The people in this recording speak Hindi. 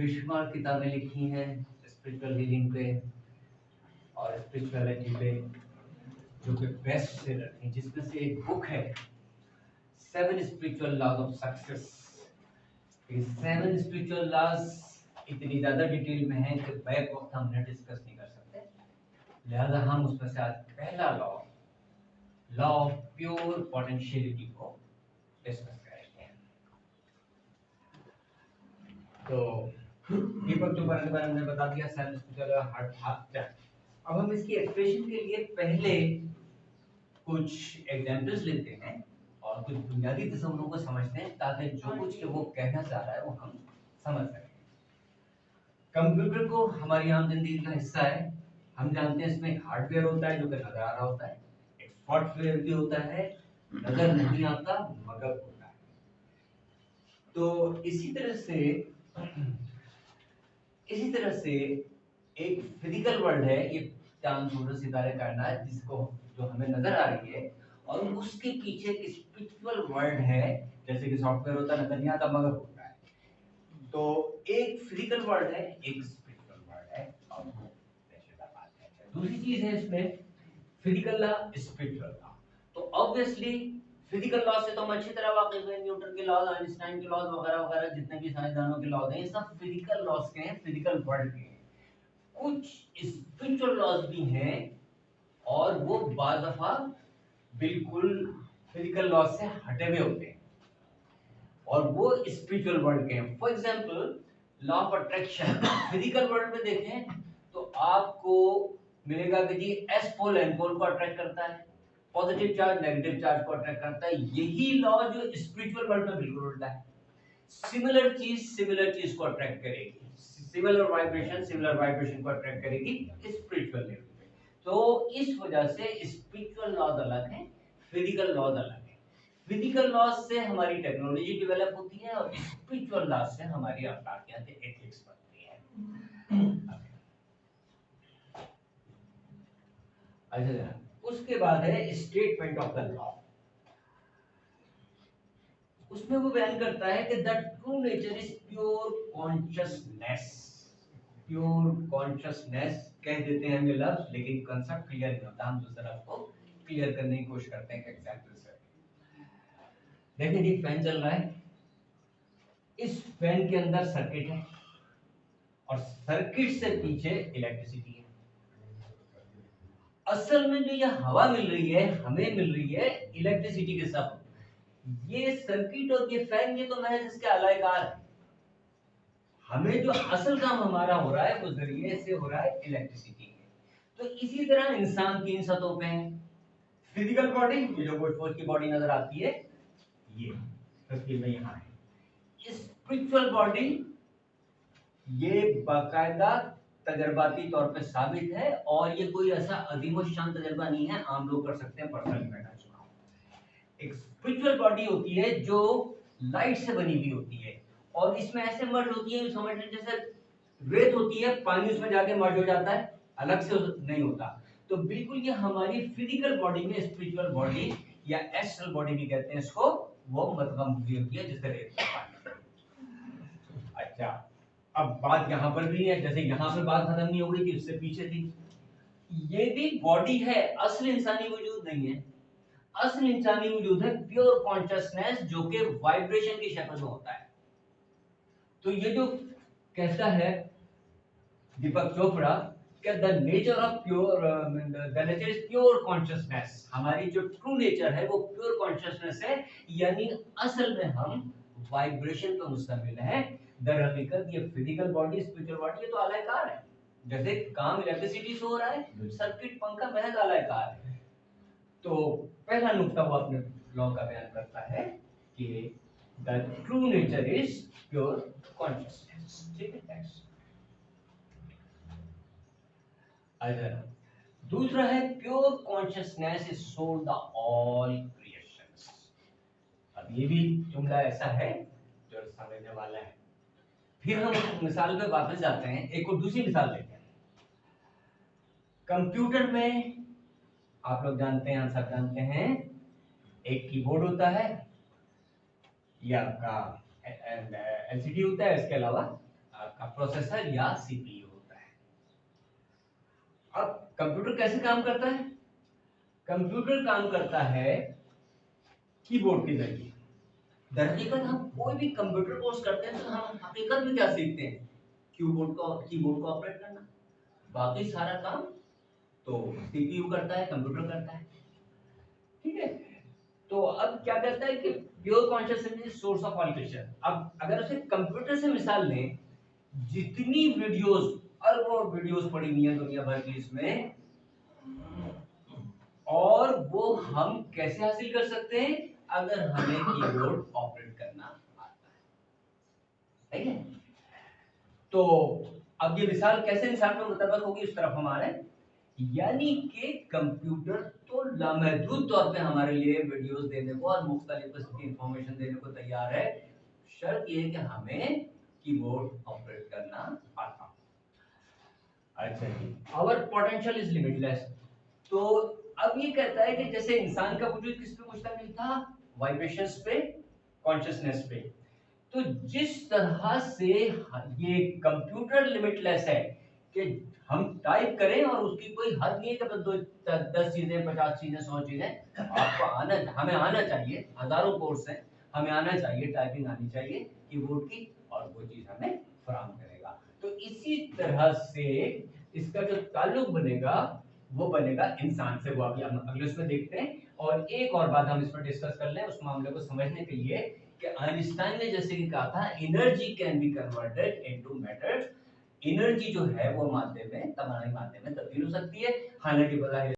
बेशुमार किताबें लिखी हैं स्पिरिचुअल हीलिंग पे और स्पिरिचुअलिटी पे, जो कि बेस्ट सेलर थी, जिसमें से एक बुक है 7 स्पिरिचुअल लॉज ऑफ सक्सेस। ये 7 स्पिरिचुअल लॉज इतनी ज्यादा डिटेल में है कि बैक वक्त हम डिस्कस नहीं कर सकते, लिहाजा हम उसमें से आज पहला लॉ ऑफ प्योर पोटेंशियलिटी को डिस्कस करेंगे। तो दीपक चोपड़ा के बारे में बता दिया, 7 स्पिरिचुअल हार्ट हाथ। अब हम इसकी एक्सप्रेशन के लिए पहले कुछ एग्जांपल्स लेते हैं और कुछ बुनियादी तस्वीरों को समझते हैं, ताकि जो कुछ के वो कहना चाह रहा है वो हम समझ सकें। कंप्यूटर को हमारी आम जिंदगी का हिस्सा है। हम जानते हैं इसमें एक हार्डवेयर होता है जो कि नजर आ रहा होता है, एक सॉफ्टवेयर भी होता है, नजर नहीं आता मगर होता है। तो इसी तरह से एक फिजिकल वर्ल्ड है, ये चांद सूरज सितारे कायनात जिसको जो हमें नजर आ रही है, और उसके पीछे एक स्पिरिचुअल वर्ल्ड है, जैसे कि सॉफ्टवेयर होता है नजर नहीं आता मगर होता है। तो एक फिजिकल वर्ल्ड है, एक स्पिरिचुअल वर्ल्ड है, और बात है। दूसरी चीज है इसमें फिजिकल लॉ, स्पिरिचुअल लॉ। तो ऑब्वियसली फिजिकल लॉ से तो हम अच्छी तरह वाकिफ हैं, न्यूटन के लॉज, आइंस्टाइन के लॉज वगैरह वगैरह जितने भी साइंसदानों के लॉज हैं, ये सब फिजिकल लॉज के हैं, फिजिकल वर्ल्ड के हैं। कुछ स्पिरिचुअल लॉज भी हैं और वो बाज़ दफा बिल्कुल फिजिकल लॉज से हटे हुए होते हैं और वो स्पिरिचुअल वर्ल्ड के हैं। For example law of attraction physical world में देखें तो आपको मिलेगा कि G S pole N pole को अट्रैक्ट करता है, पॉजिटिव चार्ज नेगेटिव चार्ज को अट्रैक्ट करता है। यही लॉ जो स्पिरिचुअल वर्ल्ड में बिल्कुल उल्टा है। सिमिलर चीज को अट्रैक्ट करेगी, सिमिलर वाइब्रेशन को अट्रैक्ट करेगी स्पिरिचुअल लेवल पे। तो इस वजह से स्पिरिचुअल लॉज अलग है, फिजिकल लॉज अलग है। फिजिकल लॉज से हमारी टेक्नोलॉजी डेवलप होती है और स्पिरिचुअल लॉज से हमारी अखलाकियात एथिक्स बनती है। अच्छा, उसके बाद है स्टेटमेंट ऑफ द लॉ। उसमें वो बयान करता है कि the true nature is pure consciousness. Pure consciousness कह देते हैं हम ये लफ्ज, लेकिन कांसेप्ट क्लियर नहीं होता। हम दूसरे लफ्ज को क्लियर करने की कोशिश करते हैं एग्जांपल से। देखिए जी, फैन चल रहा है, इस फैन के अंदर सर्किट है और सर्किट से पीछे इलेक्ट्रिसिटी है। असल में जो ये हवा मिल रही है, हमें मिल रही है इलेक्ट्रिसिटी के साथ। ये सर्किट और ये फैन ये तो महज इसके अलायकार है। हमें जो असल काम हमारा हो रहा है वो जरिए से हो रहा है इलेक्ट्रिसिटी के। तो इसी तरह इंसान 3 सतहों पे है। फिजिकल बॉडी, ये जो गोश्त की बॉडी नजर आती है, ये तस्वीर में यहाँ है। स्पिरिचुअल बॉडी ये बाकायदा तजर्बाती तौर पे साबित है और ये कोई ऐसा अजीम शान तजर्बा नहीं है, आम लोग कर सकते हैं। पर्सनली मैं कर चुका हूं। एक स्पिरिचुअल बॉडी होती है जो लाइट से बनी हुई होती है और इसमें ऐसे मर्ज होती है, समझ लीजिए जैसे रेत होती है, पानी उसमें जाके मर्ज हो जाता है, अलग से नहीं होता। तो बिल्कुल ये हमारी फिजिकल बॉडी में स्पिरिचुअल बॉडी या एस्ट्रल बॉडी भी कहते हैं इसको, वो मतगम हुई होती है जिससे रेत में पानी। अच्छा, अब बात यहाँ पर भी है, जैसे यहाँ पे बात खत्म नहीं हो गई थी, उससे पीछे थी। ये भी बॉडी है, असल इंसानी वजूद नहीं है। असल इंसानी वजूद है प्योर कॉन्शियसनेस, जो कि वाइब्रेशन की शक्ल में होता है। तो ये जो कहता है दीपक चोपड़ा कि the nature of pure, the nature is pure consciousness, हमारी जो ट्रू नेचर है वो प्योर कॉन्शियसनेस है, यानी असल में हम वाइब्रेशन पर मुश्तमिल है। दरहकीकत ये फिजिकल बॉडी स्पिरिचुअल बॉडी ये तो अलग है। जैसे काम इलेक्ट्रिसिटी से हो रहा है, सर्किट पंखा महज अलग है। तो पहला नुक्ता वो अपने लॉ का बयान करता है कि the true nature is pure consciousness. ठीक है। अच्छा, दूसरा है pure consciousness is sold the all creations. अब ये भी जुमला ऐसा है जो समझने वाला है। फिर हम मिसाल पे वापस जाते हैं, एक और दूसरी मिसाल लेते हैं। कंप्यूटर में आप लोग जानते हैं, हम सब जानते हैं, एक कीबोर्ड होता है, ये आपका एलसीडी होता है, इसके अलावा आपका प्रोसेसर या सीपीयू होता है। अब कंप्यूटर कैसे काम करता है? कंप्यूटर काम करता है कीबोर्ड के जरिए। दरअसल हम कोई भी कंप्यूटर कोर्स करते हैं तो हम हकीकत में क्या सीखते हैं? कीबोर्ड को ऑपरेट करना। बाकी सारा काम तो सीपीयू करता है, कंप्यूटर करता है। ठीक है, तो अब क्या कहता है कि pure consciousness is source of all question. अब अगर उसे कंप्यूटर से मिसाल लें, जितनी वीडियोस, अरबों वीडियोस पड़ी हुई है दुनिया भर की इसमें, और वो हम कैसे हासिल कर सकते हैं? अगर हमें कीबोर्ड ऑपरेट करना आता है। ठीक है, तो अब ये मिसाल कैसे इंसान पर मुतब्बक होगी उस तरफ हमारे, यानी कि कंप्यूटर तो लामहदूद तौर पे हमारे लिए वीडियोस देने को और मुख्तलिफ किस्म की इंफॉर्मेशन देने को तैयार है, शर्त ये कि हमें कीबोर्ड ऑपरेट करना आता। अच्छा जी, आवर पोटेंशियल इज लिमिटलेस। तो अब ये कहता है कि जैसे इंसान का वजूद किस पे मुश्तमिल था? वाइब्रेशंस पे, कॉन्शियसनेस पे। तो जिस तरह से ये कंप्यूटर लिमिटलेस है कि हम टाइप करें और उसकी कोई हद नहीं है कि बस 10 चीजें, 50 चीजें, 100 चीजें आपको आना, हमें आना चाहिए। हजारों कोर्स हैं, हमें आना चाहिए, टाइपिंग आनी चाहिए कीबोर्ड की, और वो चीज हमें फराहम करेगा। तो इसी तरह से इसका जो ताल्लुक बनेगा वो बनेगा इंसान से। वो अभी हम अगले उसमें देखते हैं। और एक और बात हम इसमें डिस्कस कर लें उस मामले को समझने के लिए, कि आइंस्टाइन ने जैसे कि कहा था, energy can be converted into matter. Energy जो है वो माध्य में, तमारी माध्य में तब्दील हो सकती है। हालांकि